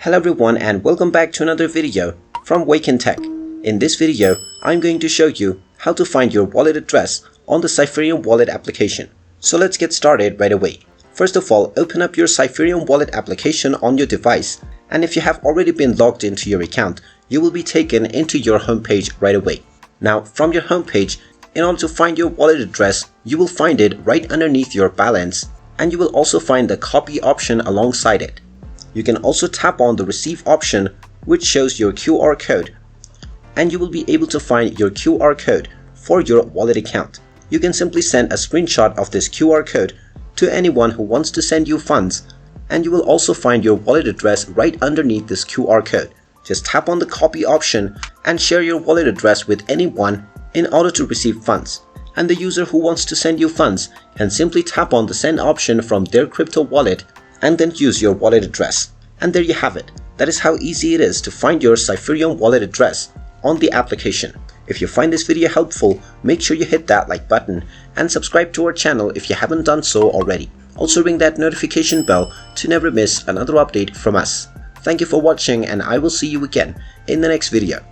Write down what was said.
Hello everyone and welcome back to another video from Wake&Tech. In this video, I'm going to show you how to find your wallet address on the Cypherium Wallet application. So let's get started right away. First of all, open up your Cypherium Wallet application on your device, and if you have already been logged into your account, you will be taken into your homepage right away. Now, from your homepage, in order to find your wallet address, you will find it right underneath your balance, and you will also find the copy option alongside it. You can also tap on the receive option, which shows your QR code, and you will be able to find your QR code for your wallet account. You can simply send a screenshot of this QR code to anyone who wants to send you funds, and you will also find your wallet address right underneath this QR code. Just tap on the copy option and share your wallet address with anyone in order to receive funds. And the user who wants to send you funds can simply tap on the send option from their crypto wallet and then use your wallet address. And there you have it. That is how easy it is to find your Cypherium wallet address on the application. If you find this video helpful, make sure you hit that like button and subscribe to our channel if you haven't done so already. Also ring that notification bell to never miss another update from us. Thank you for watching, and I will see you again in the next video.